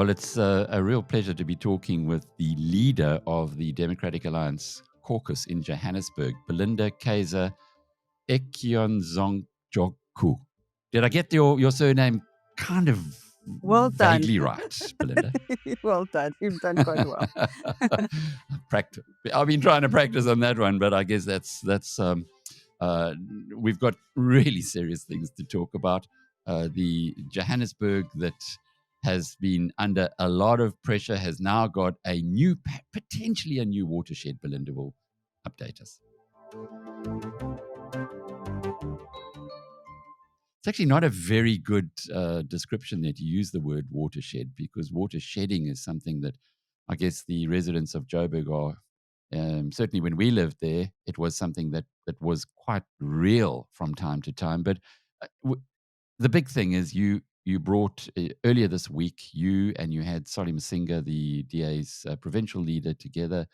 Well, it's a real pleasure to be talking with the leader of the Democratic Alliance caucus in Johannesburg, Belinda Kayser-Echeozonjoku. Did I get your surname kind of Well done. vaguely right, Belinda? Well done. You've done quite well. Practice. I've been trying to practice on that one, but I guess we've got really serious things to talk about. The Johannesburg that has been under a lot of pressure has now got potentially a new watershed. Belinda will update us. It's actually not a very good description there to use the word watershed, because watershedding is something that I guess the residents of Joburg are, certainly when we lived there, it was something that was quite real from time to time. But the big thing is you brought earlier this week, you had Solly Masinga, the DA's provincial leader, together,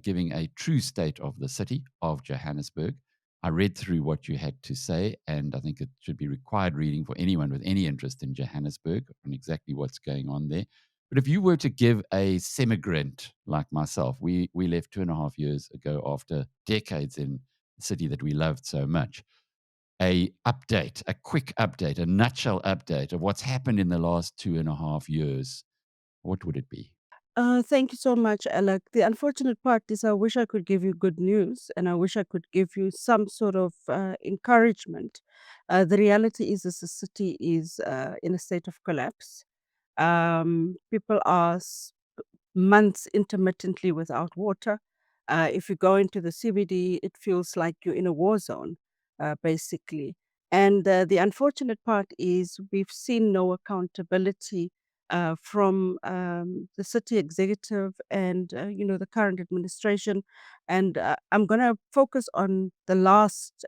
giving a true state of the city of Johannesburg. I read through what you had to say, and I think it should be required reading for anyone with any interest in Johannesburg and exactly what's going on there. But if you were to give a semigrant like myself, we left 2.5 years ago after decades in the city that we loved so much, a quick update, a nutshell update of what's happened in the last 2.5 years, what would it be? Thank you so much, Alec. The unfortunate part is I wish I could give you good news and I wish I could give you some sort of encouragement. The reality is that the city is in a state of collapse. People are months intermittently without water. If you go into the CBD, it feels like you're in a war zone, basically. And the unfortunate part is we've seen no accountability from the city executive and the current administration. And I'm going to focus on the last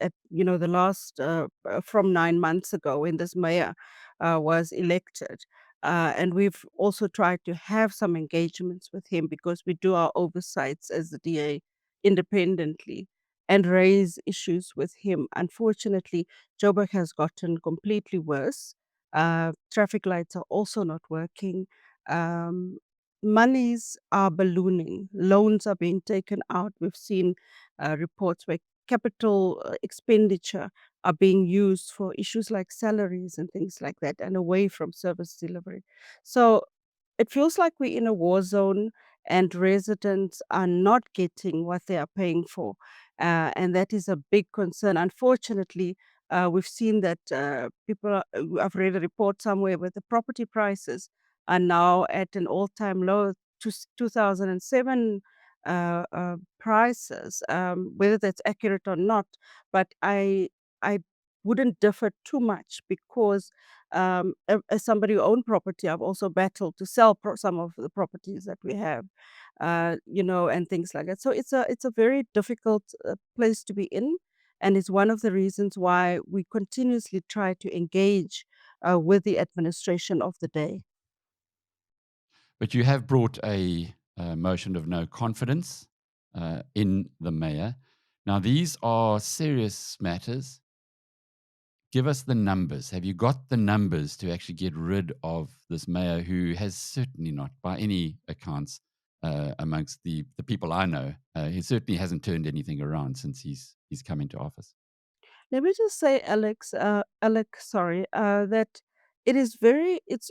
from 9 months ago when this mayor was elected. And we've also tried to have some engagements with him because we do our oversights as the DA independently and raise issues with him. Unfortunately, Joburg has gotten completely worse. Traffic lights are also not working. Um, Monies are ballooning. Loans are being taken out. We've seen reports where capital expenditure are being used for issues like salaries and things like that and away from service delivery. So it feels like we're in a war zone and residents are not getting what they are paying for. And that is a big concern. Unfortunately, we've seen that I've read a report somewhere where the property prices are now at an all time low to 2007 prices, whether that's accurate or not. But I wouldn't differ too much because as somebody who owned property, I've also battled to sell some of the properties that we have, and things like that. So it's a very difficult place to be in, and it's one of the reasons why we continuously try to engage with the administration of the day. But you have brought a motion of no confidence in the mayor. Now, these are serious matters. Give us the numbers. Have you got the numbers to actually get rid of this mayor who has certainly not, by any accounts, amongst the people I know, he certainly hasn't turned anything around since he's come into office? Let me just say, Alec, sorry, that it's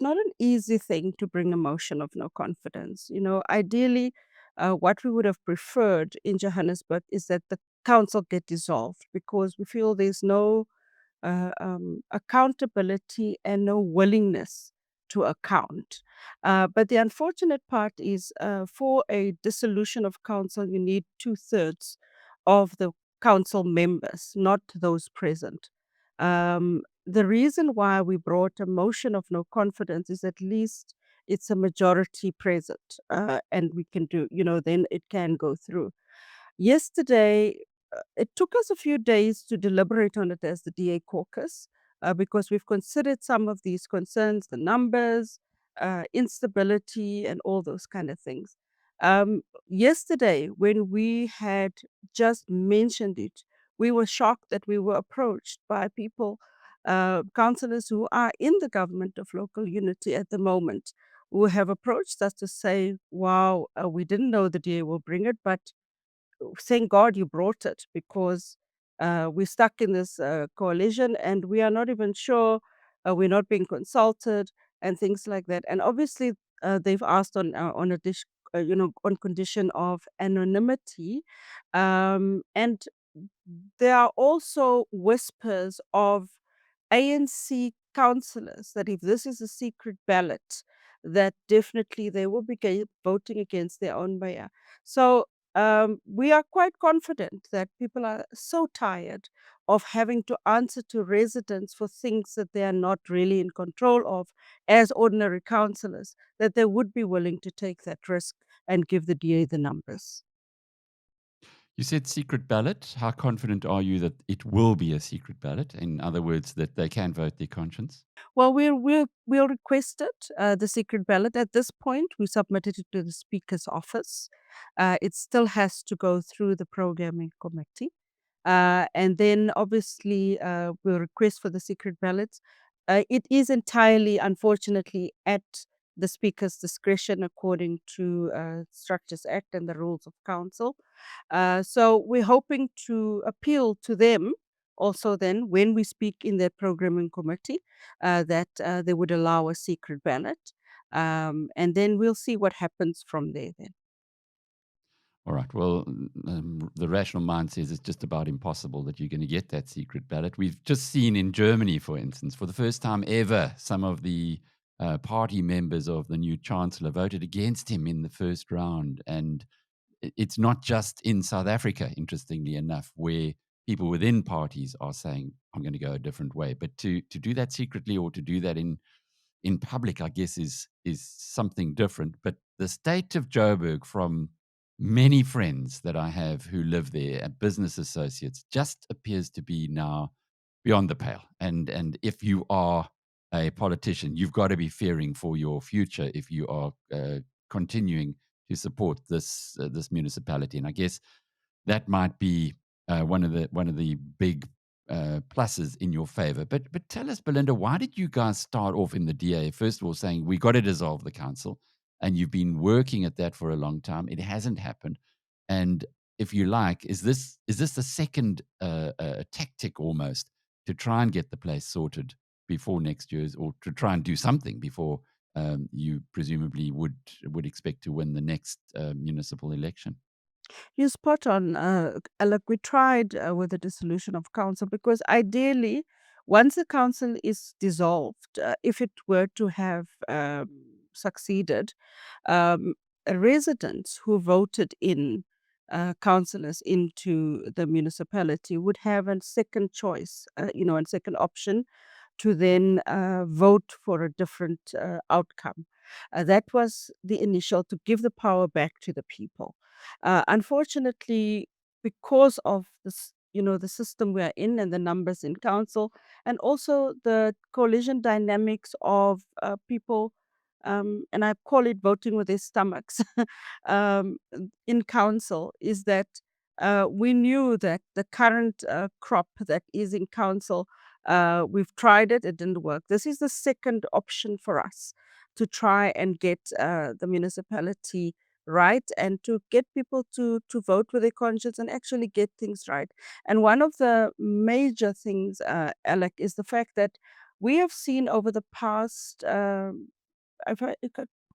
not an easy thing to bring a motion of no confidence. Ideally, what we would have preferred in Johannesburg is that the council get dissolved because we feel there's no accountability and no willingness to account. But the unfortunate part is for a dissolution of council, you need two-thirds of the council members, not those present. The reason why we brought a motion of no confidence is at least it's a majority present, and we can then it can go through. Yesterday, it took us a few days to deliberate on it as the DA caucus because we've considered some of these concerns, the numbers, instability, and all those kind of things. Yesterday, when we had just mentioned it, we were shocked that we were approached by people, councillors who are in the government of local unity at the moment, who have approached us to say, wow, we didn't know the DA will bring it, but thank God you brought it, because we're stuck in this coalition and we are not even sure, we're not being consulted and things like that. And obviously, they've asked on a on condition of anonymity, and there are also whispers of ANC councillors that if this is a secret ballot, that definitely they will be voting against their own mayor. So we are quite confident that people are so tired of having to answer to residents for things that they are not really in control of as ordinary councillors, that they would be willing to take that risk and give the DA the numbers. You said secret ballot. How confident are you that it will be a secret ballot? In other words, that they can vote their conscience? Well, we'll request it, the secret ballot. At this point, we submitted it to the Speaker's office. It still has to go through the programming committee. And then obviously, we'll request for the secret ballots. It is entirely, unfortunately, at the Speaker's discretion according to Structures Act and the Rules of Council. So we're hoping to appeal to them also then when we speak in their programming committee, that they would allow a secret ballot. And then we'll see what happens from there then. All right. Well, the rational mind says it's just about impossible that you're going to get that secret ballot. We've just seen in Germany, for instance, for the first time ever, some of the party members of the new chancellor voted against him in the first round. And it's not just in South Africa, interestingly enough, where people within parties are saying, I'm going to go a different way. But to do that secretly or to do that in public, I guess, is something different. But the state of Joburg, from many friends that I have who live there and business associates, just appears to be now beyond the pale. And if you are a politician, you've got to be fearing for your future if you are continuing to support this municipality. And I guess that might be one of the big pluses in your favor. But tell us, Belinda, why did you guys start off in the DA? First of all, saying we got to dissolve the council, and you've been working at that for a long time. It hasn't happened, and if you like, is this the second tactic almost to try and get the place sorted before next year's, or to try and do something before you presumably would expect to win the next municipal election? You're spot on, Alec. We tried with the dissolution of council because ideally, once the council is dissolved, if it were to have succeeded, um, residents who voted in councillors into the municipality would have a second choice, and second option to then vote for a different outcome. That was the initial, to give the power back to the people. Unfortunately, because of this, the system we are in and the numbers in council, and also the coalition dynamics of people, and I call it voting with their stomachs, um, in council, is that we knew that the current crop that is in council, we've tried it, it didn't work. This is the second option for us to try and get the municipality right and to get people to vote with their conscience and actually get things right. And one of the major things, Alec, is the fact that we have seen over the past I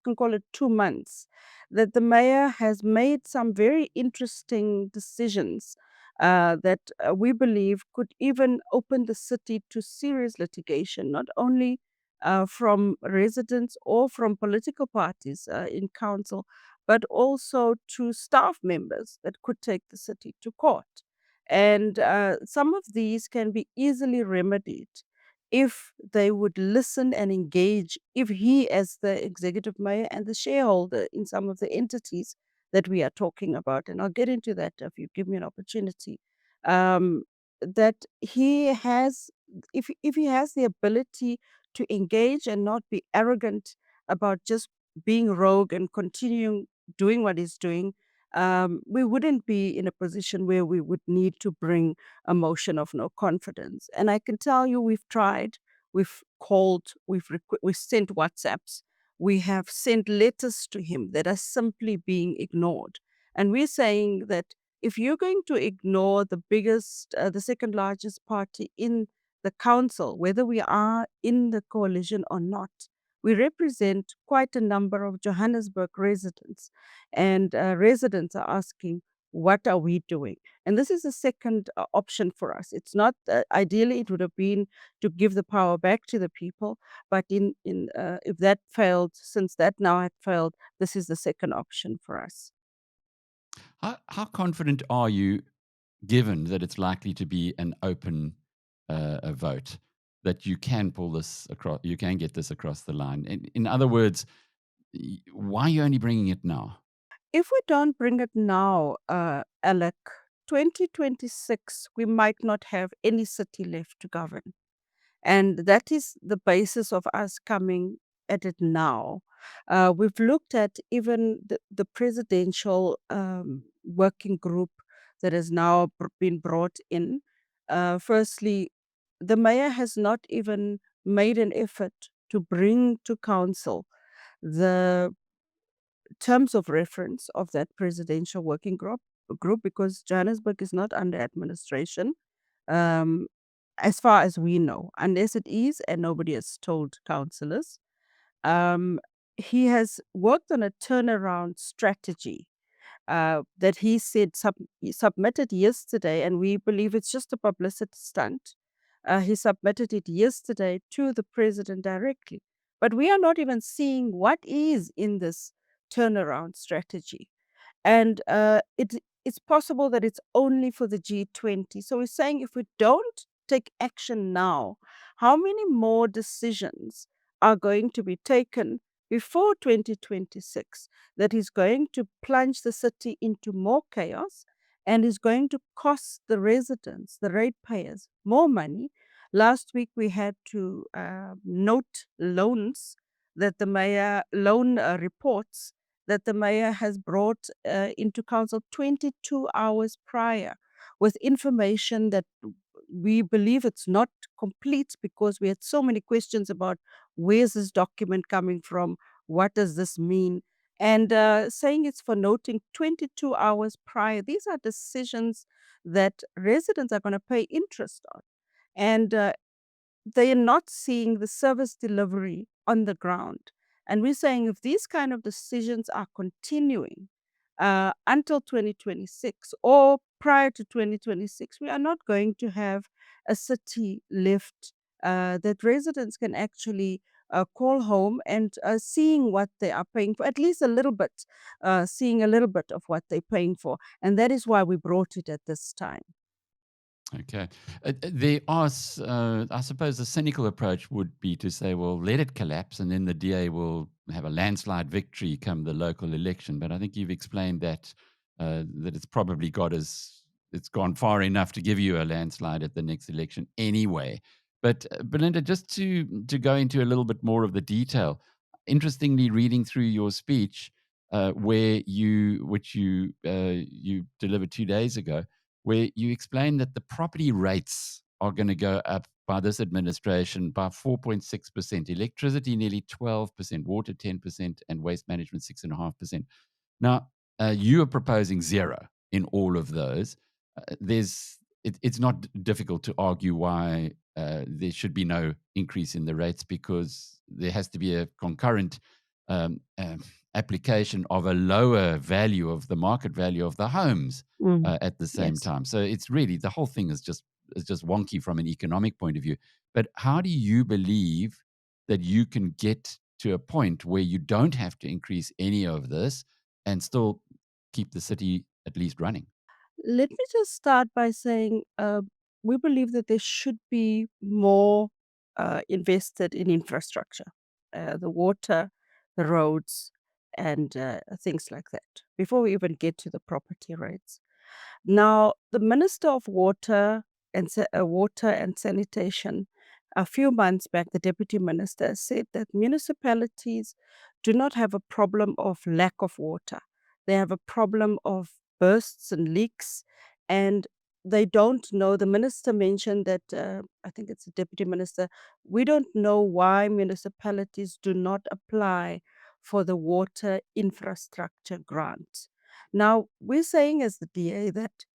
can call it 2 months, that the mayor has made some very interesting decisions that we believe could even open the city to serious litigation, not only from residents or from political parties in council, but also to staff members that could take the city to court. And some of these can be easily remedied if they would listen and engage, if he, as the executive mayor and the shareholder in some of the entities that we are talking about, and I'll get into that if you give me an opportunity, that he has, if he has the ability to engage and not be arrogant about just being rogue and continuing doing what he's doing, we wouldn't be in a position where we would need to bring a motion of no confidence. And I can tell you, we've tried, we've called, we've sent WhatsApps, We have sent letters to him that are simply being ignored. And we're saying that if you're going to ignore the second largest party in the council, whether we are in the coalition or not, we represent quite a number of Johannesburg residents. And residents are asking, what are we doing? And this is the second option for us. It's not, ideally, it would have been to give the power back to the people. But if that failed, since that now had failed, this is the second option for us. How confident are you, given that it's likely to be an open a vote, that you can pull this across, you can get this across the line? In other words, why are you only bringing it now? If we don't bring it now, Alec, 2026, we might not have any city left to govern. And that is the basis of us coming at it now. We've looked at even the presidential working group that has now been brought in. Firstly, the mayor has not even made an effort to bring to council the terms of reference of that presidential working group, because Johannesburg is not under administration. Um, as far as we know, unless it is, and nobody has told councillors. Um, he has worked on a turnaround strategy that he said he submitted yesterday, and we believe it's just a publicity stunt. He submitted it yesterday to the president directly. But we are not even seeing what is in this turnaround strategy. And it's possible that it's only for the G20. So we're saying if we don't take action now, how many more decisions are going to be taken before 2026 that is going to plunge the city into more chaos and is going to cost the residents, the ratepayers, more money? Last week we had to note loan reports that the mayor has brought into council 22 hours prior, with information that we believe it's not complete, because we had so many questions about where's this document coming from, what does this mean, and saying it's for noting 22 hours prior. These are decisions that residents are going to pay interest on. And they are not seeing the service delivery on the ground. And we're saying if these kind of decisions are continuing until 2026 or prior to 2026, we are not going to have a city left that residents can actually call home and seeing what they are paying for, at least a little bit, seeing a little bit of what they're paying for. And that is why we brought it at this time. Okay. There are, I suppose, the cynical approach would be to say, well, let it collapse and then the DA will have a landslide victory come the local election. But I think you've explained that it's probably it's gone far enough to give you a landslide at the next election anyway. But Belinda, just to go into a little bit more of the detail, interestingly, reading through your speech, which you delivered 2 days ago, where you explain that the property rates are going to go up by this administration by 4.6%, electricity nearly 12%, water 10%, and waste management 6.5%. Now, you are proposing zero in all of those. It's not difficult to argue why there should be no increase in the rates, because there has to be a concurrent um, um, application of a lower value of the market value of the homes Mm. at the same Yes. time. So it's really, the whole thing is just wonky from an economic point of view. But how do you believe that you can get to a point where you don't have to increase any of this and still keep the city at least running? Let me just start by saying we believe that there should be more invested in infrastructure, the water, the roads, and things like that, before we even get to the property rates. Now, the Minister of Water and Sanitation, a few months back, the Deputy Minister said that municipalities do not have a problem of lack of water. They have a problem of bursts and leaks, and they don't know. The minister mentioned that, I think it's the Deputy Minister, we don't know why municipalities do not apply for the water infrastructure grant. Now, we're saying as the DA that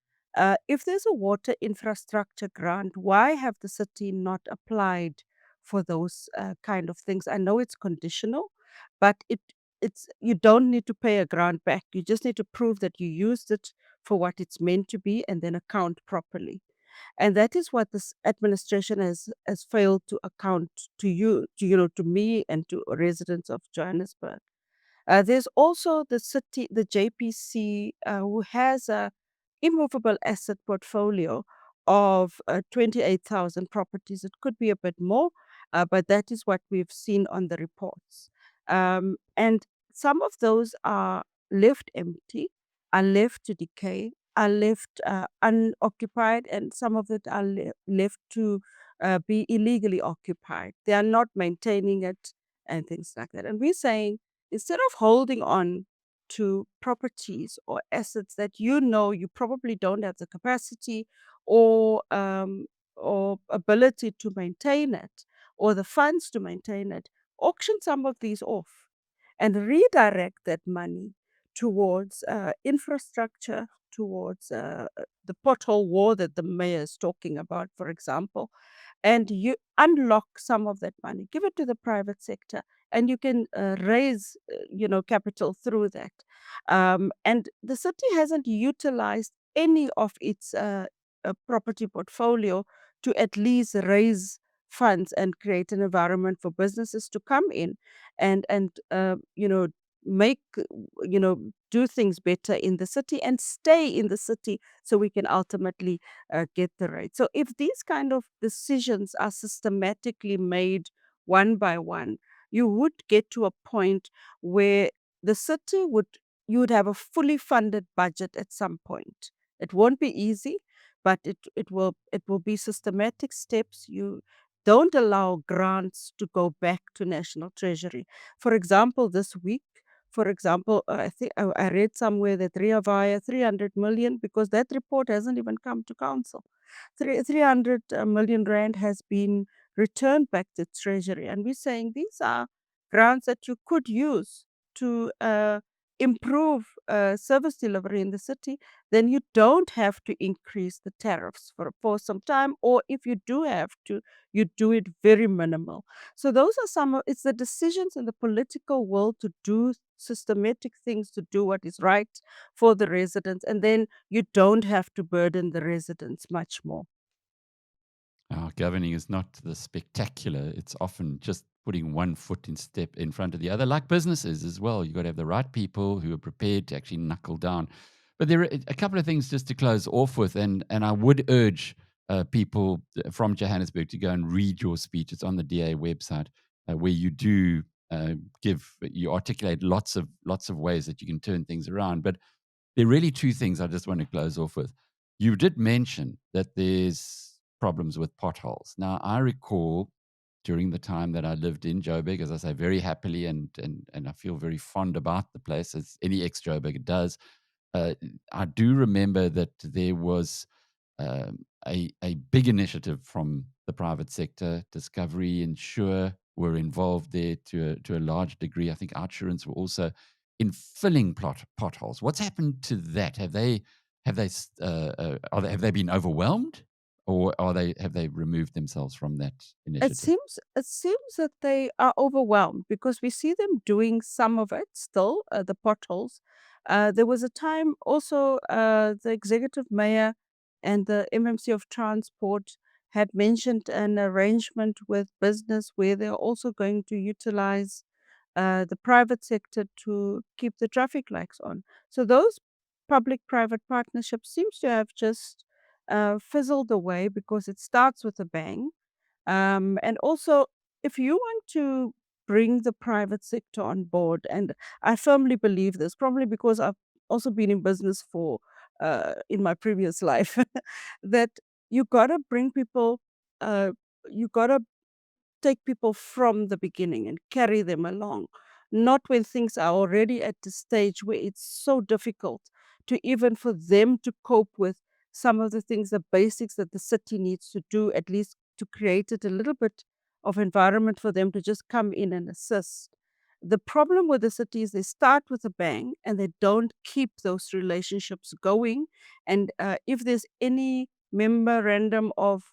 if there's a water infrastructure grant, why have the city not applied for those kind of things? I know it's conditional, but it's you don't need to pay a grant back. You just need to prove that you used it for what it's meant to be and then account properly. And that is what this administration has failed to account to you, to me and to residents of Johannesburg. There's also the city, the JPC, who has a immovable asset portfolio of 28,000 properties. It could be a bit more, but that is what we've seen on the reports. And some of those are left empty, are left to decay, are left unoccupied, and some of it are left to be illegally occupied. They are not maintaining it and things like that. And we're saying, instead of holding on to properties or assets that you probably don't have the capacity or ability to maintain it or the funds to maintain it, auction some of these off and redirect that money towards infrastructure, towards the pothole war that the mayor is talking about, for example, and you unlock some of that money, give it to the private sector, and you can raise, capital through that. And the city hasn't utilized any of its property portfolio to at least raise funds and create an environment for businesses to come in and make do things better in the city and stay in the city so we can ultimately get the rate. So if these kind of decisions are systematically made one by one, you would get to a point where the city would you would have a fully funded budget at some point. It won't be easy, but it will be systematic steps. You don't allow grants to go back to National Treasury. For example, this week, I think I read somewhere that Ria Vaya 300 million, because that report hasn't even come to council. 300 million rand has been returned back to Treasury. And we're saying these are grants that you could use to improve service delivery in the city. Then you don't have to increase the tariffs for some time, or if you do have to, you do it very minimal. So those are it's the decisions in the political will to do systematic things, to do what is right for the residents, and then you don't have to burden the residents much more. Our governing is not the spectacular. It's often just putting one foot in step in front of the other, like businesses as well. You've got to have the right people who are prepared to actually knuckle down. But there are a couple of things just to close off with, and I would urge people from Johannesburg to go and read your speech. It's on the DA website, where you do you articulate lots of ways that you can turn things around. But there are really two things I just want to close off with. You did mention that there's problems with potholes. Now, I recall during the time that I lived in Joburg, as I say, very happily, and I feel very fond about the place, as any ex-Joburger does. I do remember that there was a big initiative from the private sector. Discovery, Insure were involved there to a large degree. I think Outsurance were also in filling potholes. What's happened to that? Have they have they been overwhelmed, or have they removed themselves from that It initiative? seems that they are overwhelmed because we see them doing some of it still, the potholes. There was a time also the executive mayor and the MMC of Transport had mentioned an arrangement with business where they're also going to utilize the private sector to keep the traffic lights on. So those public-private partnerships seems to have just fizzled away because it starts with a bang. And also, if you want to bring the private sector on board, and I firmly believe this, probably because I've also been in business for in my previous life, that you gotta bring people, you gotta take people from the beginning and carry them along, not when things are already at the stage where it's so difficult to even for them to cope with some of the things, the basics that the city needs to do, at least to create it a little bit of environment for them to just come in and assist. The problem with the city is they start with a bang and they don't keep those relationships going. And if there's any memorandum of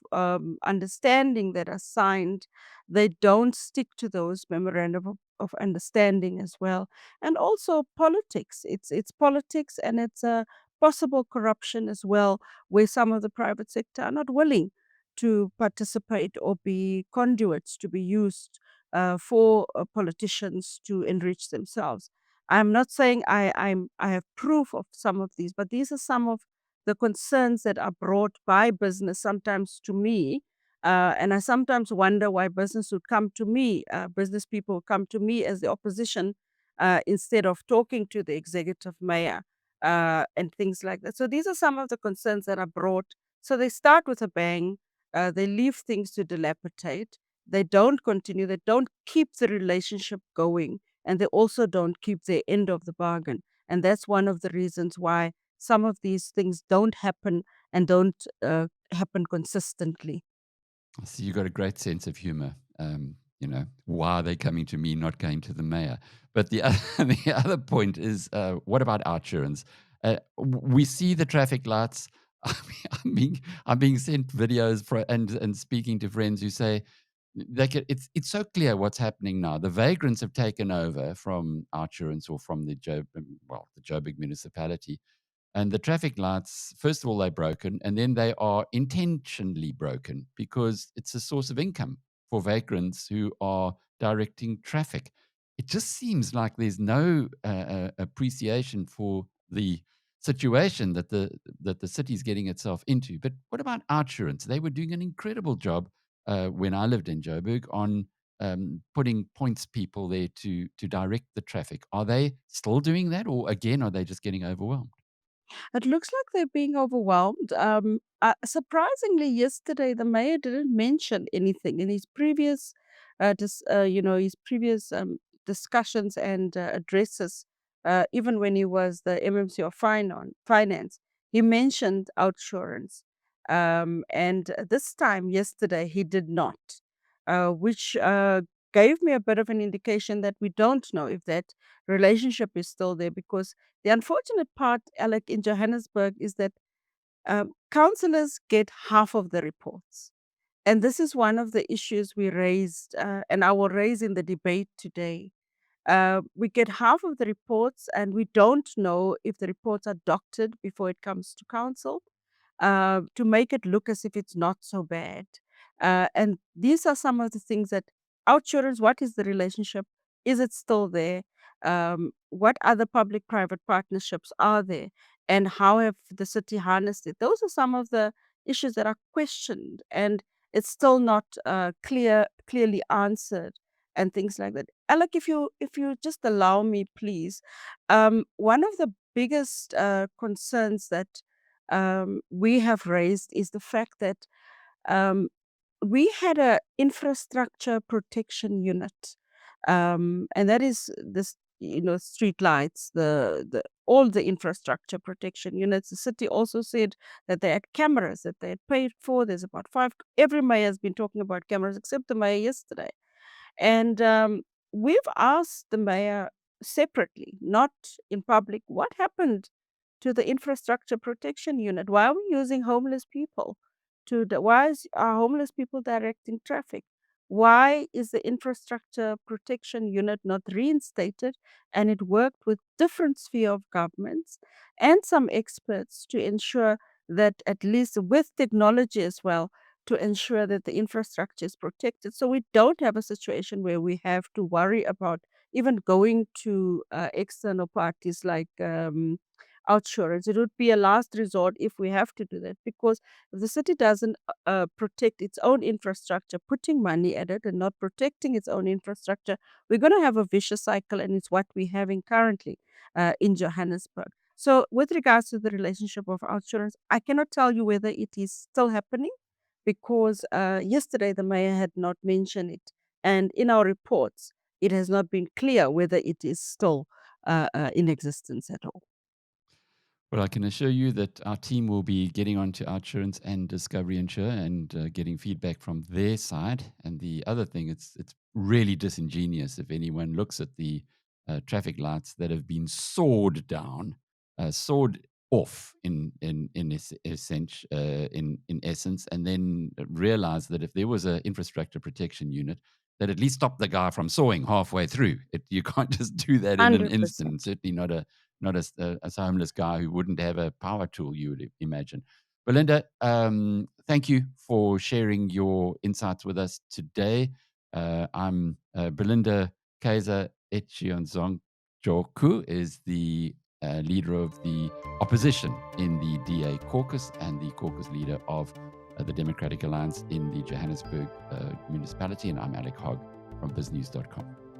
understanding that are signed, they don't stick to those memorandum of understanding as well. And also politics. It's politics, and it's a possible corruption as well, where some of the private sector are not willing to participate or be conduits to be used for politicians to enrich themselves. I'm not saying I have proof of some of these, but these are some of the concerns that are brought by business sometimes to me. And I sometimes wonder why business would come to me, business people would come to me as the opposition instead of talking to the executive mayor and things like that. So these are some of the concerns that are brought. So they start with a bang, they leave things to dilapidate, they don't continue, they don't keep the relationship going, and they also don't keep their end of the bargain. And that's one of the reasons why some of these things don't happen and don't happen consistently. So you got a great sense of humor. Why are they coming to me, not going to the mayor? But the other, the other point is, what about our insurance? We see the traffic lights. I'm being sent videos and speaking to friends who say it's so clear what's happening now. The vagrants have taken over from our insurance or from the Joburg municipality, and the traffic lights, first of all, they're broken, and then they are intentionally broken because it's a source of income for vagrants who are directing traffic. It just seems like there's no appreciation for the situation that the city's getting itself into. But what about outsurance? They were doing an incredible job when I lived in Joburg on putting points people there to direct the traffic. Are they still doing that, or again, are they just getting overwhelmed? It looks like they're being overwhelmed. Surprisingly, yesterday the mayor didn't mention anything in his previous, his previous discussions and addresses. Even when he was the MMC of finance, he mentioned outsurance, and this time yesterday he did not, which gave me a bit of an indication that we don't know if that relationship is still there, because the unfortunate part, Alec, in Johannesburg is that councillors get half of the reports. And this is one of the issues we raised, and I will raise in the debate today. We get half of the reports, and we don't know if the reports are doctored before it comes to council to make it look as if it's not so bad. And these are some of the things that outsurance, what is the relationship? Is it still there? What other public private partnerships are there? And how have the city harnessed it? Those are some of the issues that are questioned, and it's still not clearly answered, and things like that. Alec, if you just allow me, please. One of the biggest concerns that we have raised is the fact that um, we had a infrastructure protection unit, and that is this, street lights, the all the infrastructure protection units. The city also said that they had cameras that they had paid for. There's about five. Every mayor has been talking about cameras, except the mayor yesterday. And we've asked the mayor separately, not in public, what happened to the infrastructure protection unit? Why are we using homeless people why is our homeless people directing traffic? Why is the infrastructure protection unit not reinstated and it worked with different sphere of governments and some experts to ensure that, at least with technology as well, to ensure that the infrastructure is protected, so we don't have a situation where we have to worry about even going to external parties like outsurance. It would be a last resort if we have to do that, because if the city doesn't protect its own infrastructure, putting money at it and not protecting its own infrastructure, we're going to have a vicious cycle, and it's what we're having currently in Johannesburg. So, with regards to the relationship of outsurance, I cannot tell you whether it is still happening, because yesterday the mayor had not mentioned it. And in our reports, it has not been clear whether it is still in existence at all. Well, I can assure you that our team will be getting onto Outsurance and Discovery Insure and getting feedback from their side. And the other thing, it's really disingenuous if anyone looks at the traffic lights that have been sawed down, sawed off in essence, and then realize that if there was an infrastructure protection unit, that at least stop the guy from sawing halfway through. You can't just do that in an instant. 100%. Certainly not a homeless guy who wouldn't have a power tool, you would imagine. Belinda, thank you for sharing your insights with us today. I'm Belinda Kayser-Echeozonjoku is the leader of the opposition in the DA caucus and the caucus leader of the Democratic Alliance in the Johannesburg municipality. And I'm Alec Hogg from BizNews.com.